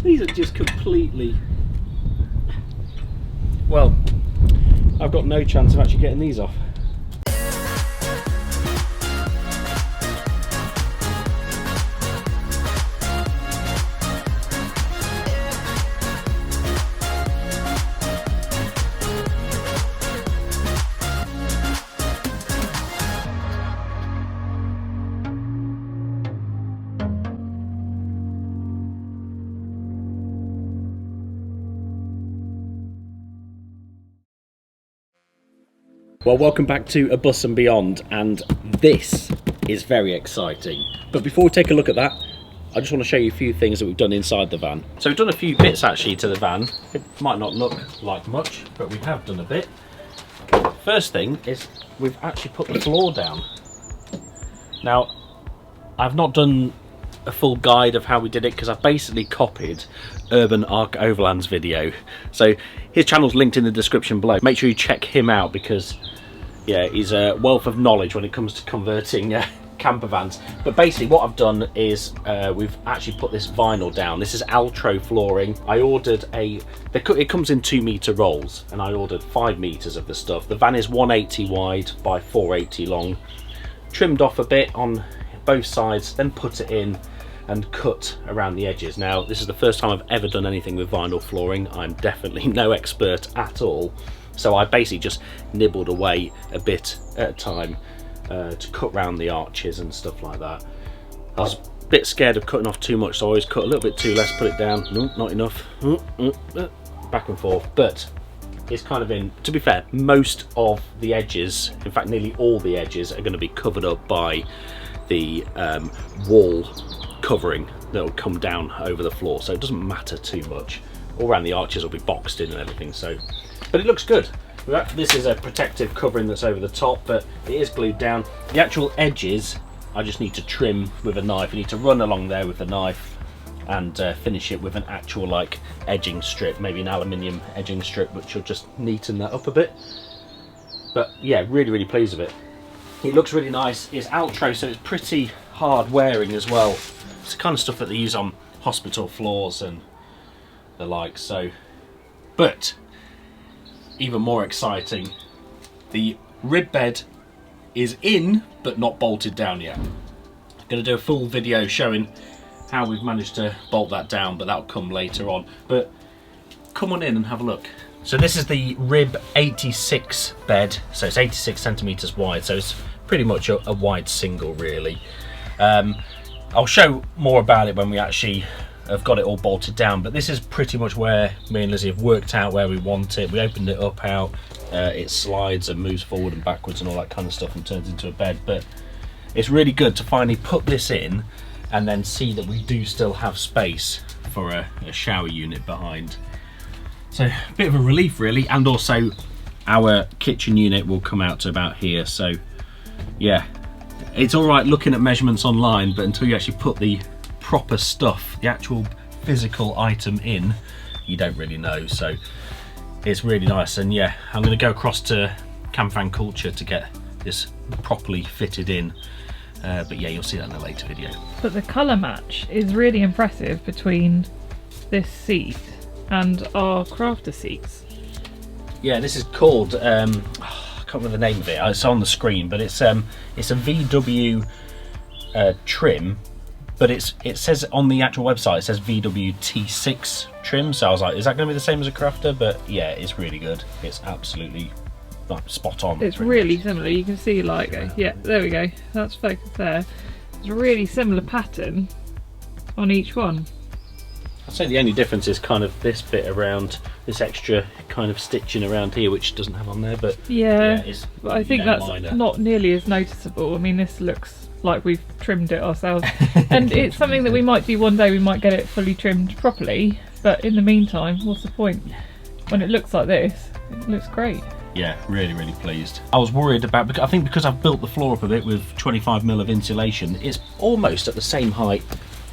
These are just completely... Well, I've got no chance of actually getting these off. Well, welcome back to A Bus and Beyond, and this is very exciting. But before we take a look at that, I just want to show you a few things that we've done inside the van. So we've done a few bits actually to the van. It might not look like much, but we have done a bit. First thing is we've actually put the floor down. Now, I've not done a full guide of how we did it because I've basically copied Urban Arc Overland's video. So his channel's linked in the description below. Make sure you check him out because, yeah, he's a wealth of knowledge when it comes to converting camper vans. But basically what I've done is we've actually put this vinyl down. This is Altro flooring. I ordered it comes in 2 meter rolls, and I ordered 5 meters of the stuff. The van is 180 wide by 480 long. Trimmed off a bit on both sides, then put it in and cut around the edges. Now, this is the first time I've ever done anything with vinyl flooring. I'm definitely no expert at all. So I basically just nibbled away a bit at a time to cut round the arches and stuff like that. I was a bit scared of cutting off too much, so I always cut a little bit too less, put it down, no, not enough, back and forth. But it's kind of in, to be fair, most of the edges, in fact nearly all the edges, are going to be covered up by the wall covering that will come down over the floor, so it doesn't matter too much. All around the arches will be boxed in and everything, so, but it looks good. This is a protective covering that's over the top, but it is glued down. The actual edges I just need to trim with a knife. I need to run along there with a knife and finish it with an actual like edging strip, maybe an aluminium edging strip, which will just neaten that up a bit. But yeah, really pleased with it. It looks really nice. It's Altro, so it's pretty hard wearing as well. It's the kind of stuff that they use on hospital floors and the like. So, but even more exciting, the rib bed is in but not bolted down yet. I'm going to do a full video showing how we've managed to bolt that down, but that'll come later on. But come on in and have a look. So this is the rib 86 bed, so it's 86 centimeters wide, so it's pretty much a wide single really. I'll show more about it when we actually have got it all bolted down, but this is pretty much where me and Lizzie have worked out where we want it. We opened it up out, it slides and moves forward and backwards and all that kind of stuff and turns into a bed. But it's really good to finally put this in and then see that we do still have space for a shower unit behind. So a bit of a relief really, and also our kitchen unit will come out to about here. So yeah, it's all right looking at measurements online, but until you actually put the proper stuff, the actual physical item in, you don't really know. So it's really nice. And yeah, I'm going to go across to Camfan Culture to get this properly fitted in. But yeah, you'll see that in a later video. But the colour match is really impressive between this seat and our crafter seats. Yeah, this is called I can't remember the name of it. It's on the screen, but it's a VW trim, but it says on the actual website, it says VW T6 trim. So I was like, is that going to be the same as a Crafter? But yeah, it's really good. It's absolutely like spot on. It's really similar. You can see like, yeah, there we go. That's focused there. It's a really similar pattern on each one. I'd say the only difference is kind of this bit around, this extra kind of stitching around here, which doesn't have on there, but yeah, it's, but I think that's minor. Not nearly as noticeable. I mean, this looks like we've trimmed it ourselves, and it's something that we might do one day. We might get it fully trimmed properly, but in the meantime, what's the point? When it looks like this, it looks great. Yeah, really pleased. I was worried about, I think because I've built the floor up a bit with 25mm of insulation, it's almost at the same height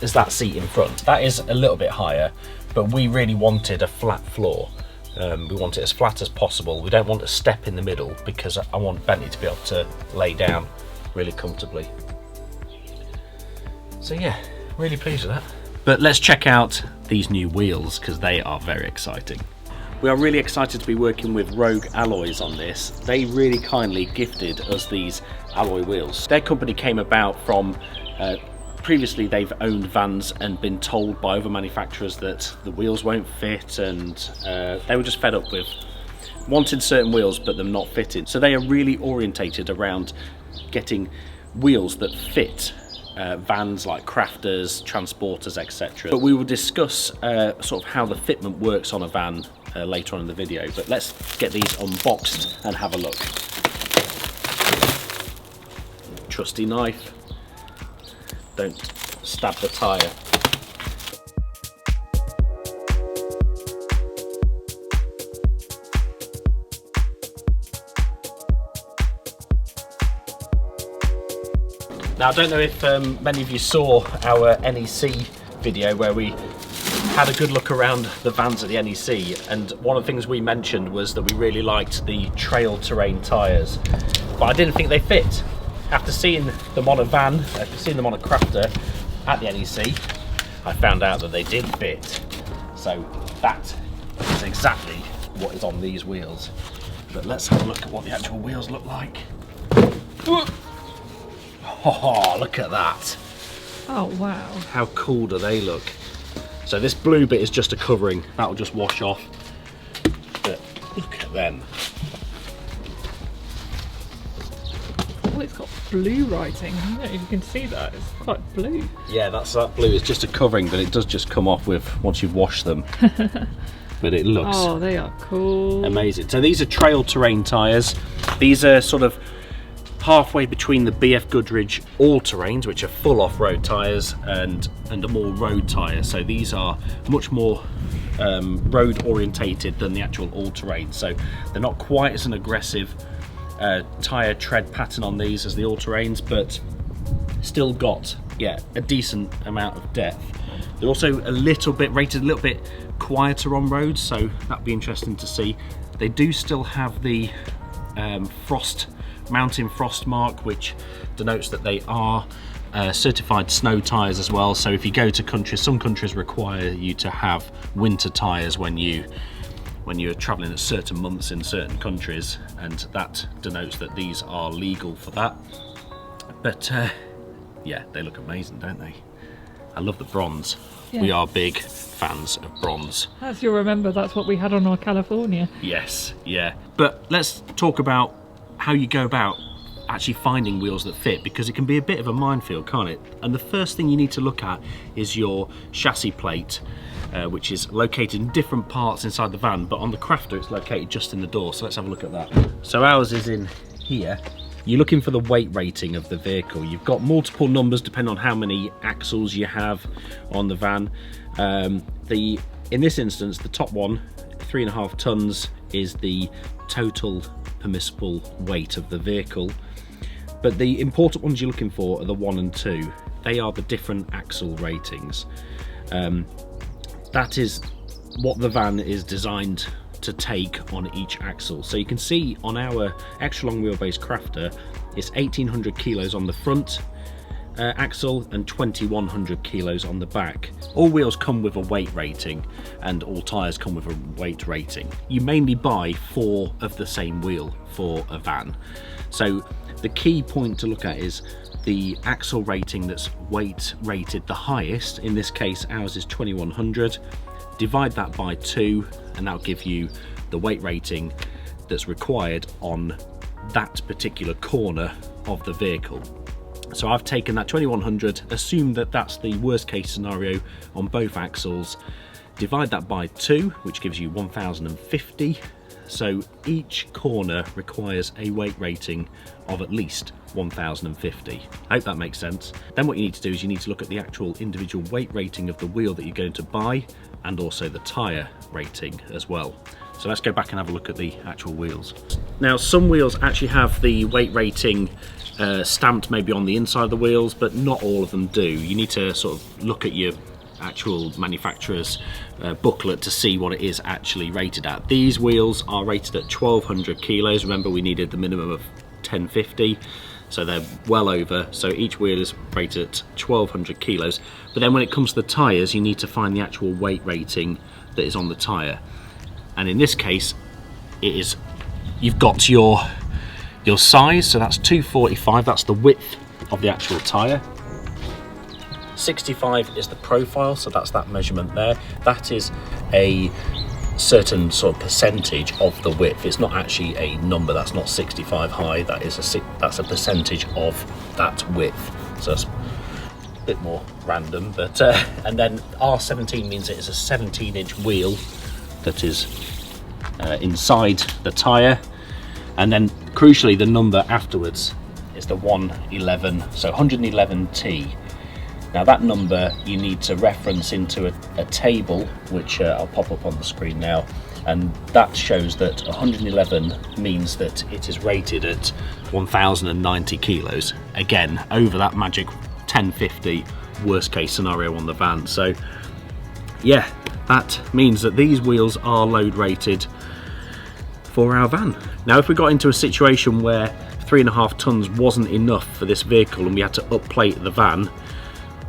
as that seat in front. That is a little bit higher, but we really wanted a flat floor. We want it as flat as possible. We don't want a step in the middle because I want Bentley to be able to lay down really comfortably. So yeah, really pleased with that. But let's check out these new wheels because they are very exciting. We are really excited to be working with Rogue Alloys on this. They really kindly gifted us these alloy wheels. Their company came about from previously they've owned vans and been told by other manufacturers that the wheels won't fit, and they were just fed up with wanting certain wheels but them not fitting. So they are really orientated around getting wheels that fit vans like crafters, transporters, etc. But we will discuss sort of how the fitment works on a van later on in the video. But let's get these unboxed and have a look. Trusty knife. Don't stab the tyre. Now, I don't know if many of you saw our NEC video where we had a good look around the vans at the NEC, and one of the things we mentioned was that we really liked the trail terrain tyres, but I didn't think they fit. After seeing them on a van, after seeing them on a crafter at the NEC, I found out that they did fit. So that is exactly what is on these wheels. But let's have a look at what the actual wheels look like. Oh, look at that. Oh, wow. How cool do they look? So this blue bit is just a covering. That'll just wash off. But look at them. Oh, it's got blue writing. I don't know if you can see that. It's quite blue. Yeah, that blue is just a covering, but it does just come off with once you've washed them. But it looks Oh, they are cool. amazing. So these are trail terrain tyres. These are sort of halfway between the BF Goodrich all-terrains, which are full off-road tyres, and a more road tyre. So these are much more road orientated than the actual all-terrain. So they're not quite as an aggressive tyre tread pattern on these as the all-terrains, but still got, yeah, a decent amount of depth. They're also a little bit rated a little bit quieter on roads, so that'd be interesting to see. They do still have the mountain frost mark, which denotes that they are certified snow tyres as well. So if you go to countries, some countries require you to have winter tyres when you're travelling at certain months in certain countries, and that denotes that these are legal for that. But yeah, they look amazing, don't they? I love the bronze. Yeah. We are big fans of bronze. As you'll remember, that's what we had on our California. Yes, yeah. But let's talk about how you go about actually finding wheels that fit, because it can be a bit of a minefield, can't it? And the first thing you need to look at is your chassis plate, which is located in different parts inside the van, but on the Crafter it's located just in the door. So let's have a look at that. So ours is in here. You're looking for the weight rating of the vehicle. You've got multiple numbers depending on how many axles you have on the van. In this instance, the top one, 3.5 tons, is the total permissible weight of the vehicle. But the important ones you're looking for are the 1 and 2. They are the different axle ratings. That is what the van is designed to take on each axle. So you can see on our extra long wheelbase Crafter, it's 1800 kilos on the front axle and 2100 kilos on the back. All wheels come with a weight rating, and all tyres come with a weight rating. You mainly buy 4 of the same wheel for a van. So the key point to look at is the axle rating that's weight rated the highest. In this case, ours is 2100. Divide that by 2, and that'll give you the weight rating that's required on that particular corner of the vehicle. So I've taken that 2100, assume that that's the worst case scenario on both axles, divide that by 2, which gives you 1050. So each corner requires a weight rating of at least 1050. I hope that makes sense. Then what you need to do is you need to look at the actual individual weight rating of the wheel that you're going to buy, and also the tyre rating as well. So let's go back and have a look at the actual wheels. Now, some wheels actually have the weight rating stamped maybe on the inside of the wheels, but not all of them do. You need to sort of look at your actual manufacturer's booklet to see what it is actually rated at. These wheels are rated at 1200 kilos. Remember, we needed the minimum of 1050. so they're well over. So each wheel is rated at 1200 kilos. But then when it comes to the tyres, you need to find the actual weight rating that is on the tyre. And in this case, it is, you've got your size, so that's 245, that's the width of the actual tyre. 65 is the profile, so that's that measurement there. That is a certain sort of percentage of the width. It's not actually a number, that's not 65 high, that's a percentage of that width. So it's a bit more random, but and then R17 means it is a 17-inch wheel that is inside the tyre. And then crucially, the number afterwards is the 111, so 111T. Now that number you need to reference into a table, which I'll pop up on the screen now, and that shows that 111 means that it is rated at 1090 kilos. Again, over that magic 1050 worst case scenario on the van. So yeah, that means that these wheels are load rated for our van. Now if we got into a situation where 3.5 tons wasn't enough for this vehicle and we had to upplate the van,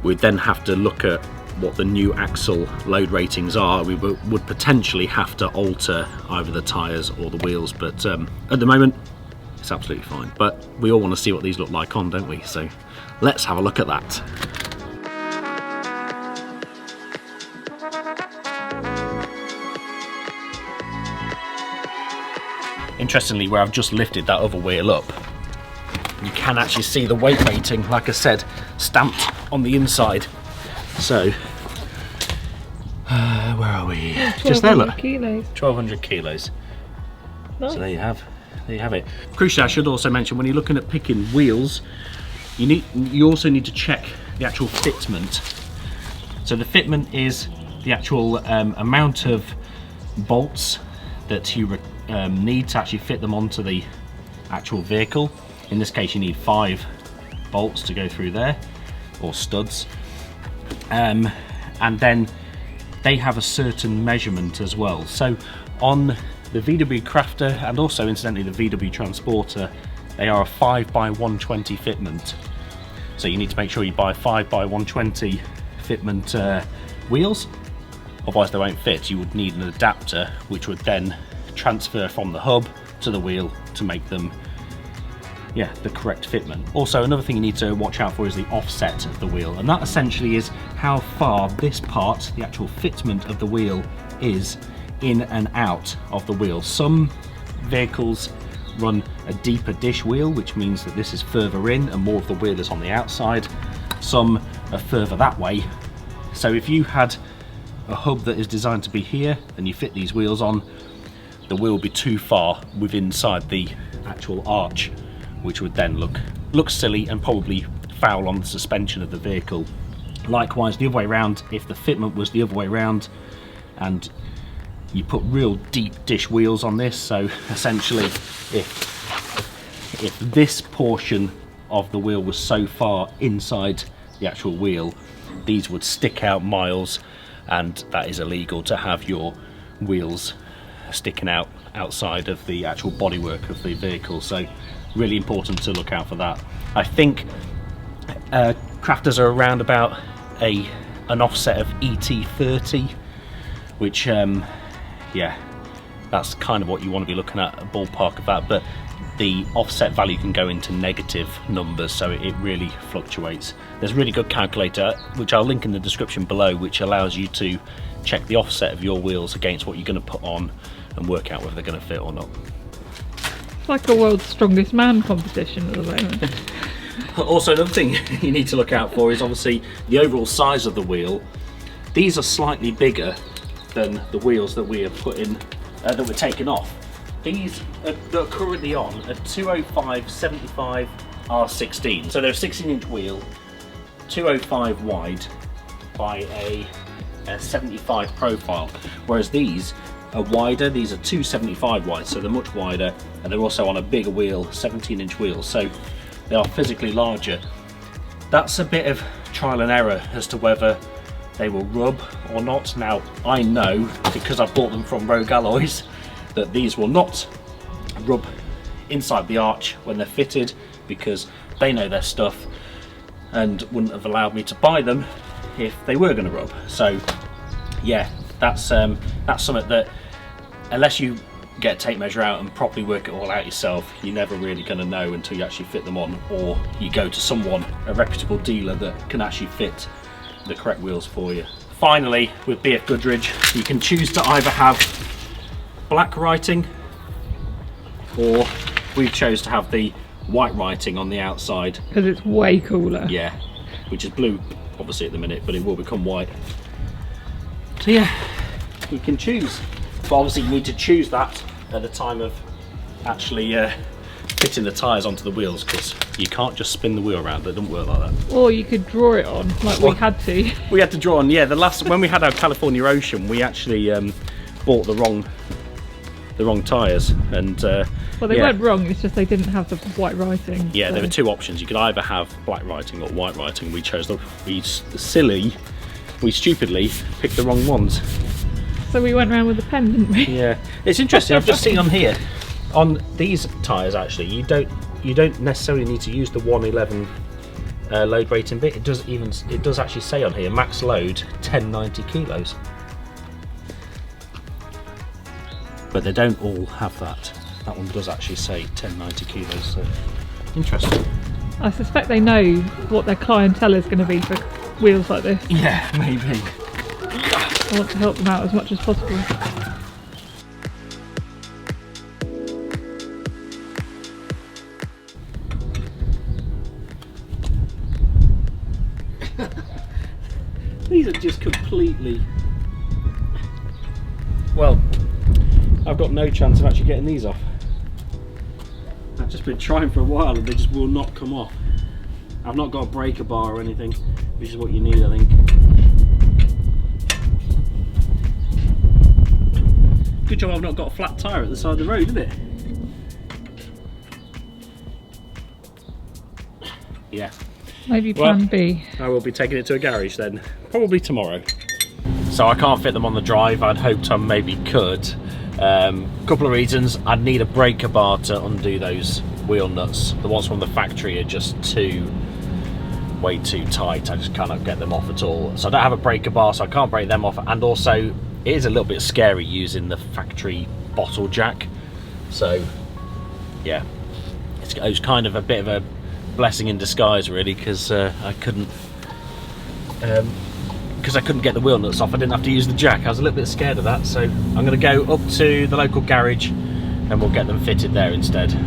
we'd then have to look at what the new axle load ratings are. We would potentially have to alter either the tyres or the wheels, but at the moment it's absolutely fine. But we all want to see what these look like on, don't we? So let's have a look at that. Interestingly, where I've just lifted that other wheel up, you can actually see the weight rating, like I said, stamped on the inside. So, where are we? Just there, look. Kilos. 1200 kilos. Nice. So there you have it. Crucially, I should also mention, when you're looking at picking wheels, you also need to check the actual fitment. So the fitment is the actual amount of bolts that you need to actually fit them onto the actual vehicle. In this case, you need 5 bolts to go through there, or studs, and then they have a certain measurement as well. So on the VW Crafter, and also incidentally the VW Transporter, they are a 5x120 fitment. So you need to make sure you buy 5x120 fitment wheels, otherwise they won't fit. You would need an adapter which would then transfer from the hub to the wheel to make them, yeah, the correct fitment. Also, another thing you need to watch out for is the offset of the wheel, and that essentially is how far this part, the actual fitment of the wheel, is in and out of the wheel. Some vehicles run a deeper dish wheel, which means that this is further in and more of the wheel is on the outside. Some are further that way. So if you had a hub that is designed to be here and you fit these wheels on, the wheel would be too far inside the actual arch, which would then look silly and probably foul on the suspension of the vehicle. Likewise, the other way around, if the fitment was the other way around and you put real deep dish wheels on this, so essentially if this portion of the wheel was so far inside the actual wheel, these would stick out miles, and that is illegal to have your wheels sticking out outside of the actual bodywork of the vehicle. So really important to look out for that. I think Crafters are around about an offset of ET30, which yeah, that's kind of what you want to be looking at, a ballpark of that, but the offset value can go into negative numbers, so it really fluctuates. There's a really good calculator, which I'll link in the description below, which allows you to check the offset of your wheels against what you're going to put on and work out whether they're going to fit or not. It's like a world's strongest man competition at the moment. Also, another thing you need to look out for is obviously the overall size of the wheel. These are slightly bigger than the wheels that we are putting, that we're taking off. These that are currently on a 205/75 R16. So they're a 16-inch wheel, 205 wide by a 75 profile, whereas these are wider. These are 275 wide, so they're much wider, and they're also on a bigger wheel, 17-inch wheel, so they are physically larger. That's a bit of trial and error as to whether they will rub or not. Now, I know, because I bought them from Rogue Alloys, that these will not rub inside the arch when they're fitted, because they know their stuff and wouldn't have allowed me to buy them if they were going to rub. So yeah, that's something that, unless you get a tape measure out and properly work it all out yourself, you're never really going to know until you actually fit them on, or you go to someone, a reputable dealer that can actually fit the correct wheels for you. Finally, with BF Goodrich, you can choose to either have black writing, or we chose to have the white writing on the outside. Because it's way cooler. Yeah, which is blue obviously at the minute, but it will become white. So yeah, you can choose. But obviously you need to choose that at the time of actually fitting the tyres onto the wheels, because you can't just spin the wheel around. It doesn't work like that. Or you could draw it on, like we had to. We had to draw on, yeah. When we had our California Ocean, we actually bought the wrong tyres, and well, they weren't wrong, it's just they didn't have the white writing. Yeah, so. there were two options. You could either have black writing or white writing. We chose we stupidly picked the wrong ones. So we went around with a pen, didn't we? Yeah, it's interesting. I've just seen on here, on these tyres actually, you don't necessarily need to use the 111 load rating bit. It does actually say on here max load 1090 kilos, but they don't all have that. That one does actually say 1090 kilos. So interesting. I suspect they know what their clientele is going to be for wheels like this. Yeah, maybe. I want to help them out as much as possible. These are just completely... Well, I've got no chance of actually getting these off. I've just been trying for a while and they just will not come off. I've not got a breaker bar or anything, which is what you need, I think. Good job I've not got a flat tyre at the side of the road, isn't it? Yeah. Maybe plan B. I will be taking it to a garage then, probably tomorrow. So I can't fit them on the drive. I'd hoped I maybe could. Couple of reasons. I'd need a breaker bar to undo those wheel nuts. The ones from the factory are just way too tight. I just cannot get them off at all. So I don't have a breaker bar, so I can't break them off. And also, it is a little bit scary using the factory bottle jack. So yeah, it was kind of a bit of a blessing in disguise really, because I couldn't get the wheel nuts off. I didn't have to use the jack. I was a little bit scared of that, so I'm going to go up to the local garage and we'll get them fitted there instead.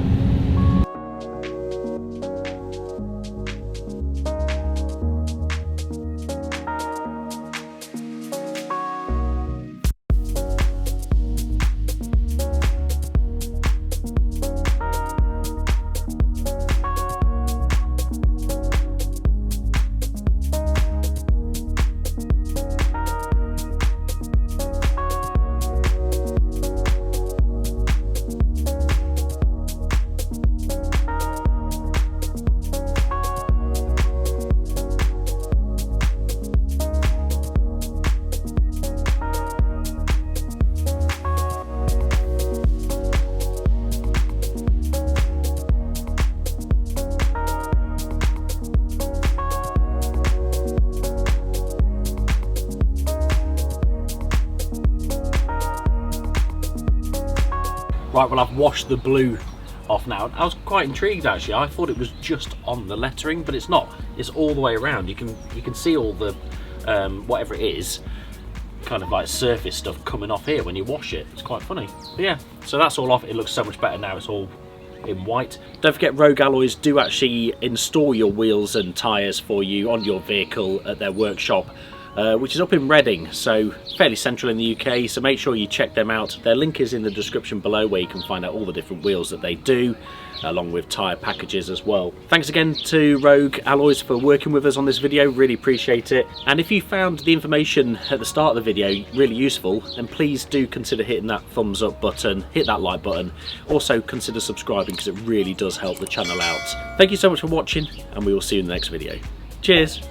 Right, well, I've washed the blue off now. I was quite intrigued actually. I thought it was just on the lettering, but it's not. It's all the way around. You can see all the whatever it is, kind of like surface stuff coming off here when you wash it. It's quite funny. But yeah, so that's all off. It looks so much better now. It's all in white. Don't forget, Rogue Alloys do actually install your wheels and tyres for you on your vehicle at their workshop, which is up in Reading, so fairly central in the UK, so make sure you check them out. Their link is in the description below, where you can find out all the different wheels that they do, along with tyre packages as well. Thanks again to Rogue Alloys for working with us on this video, really appreciate it. And if you found the information at the start of the video really useful, then please do consider hitting that thumbs up button, hit that like button, also consider subscribing because it really does help the channel out. Thank you so much for watching, and we will see you in the next video. Cheers!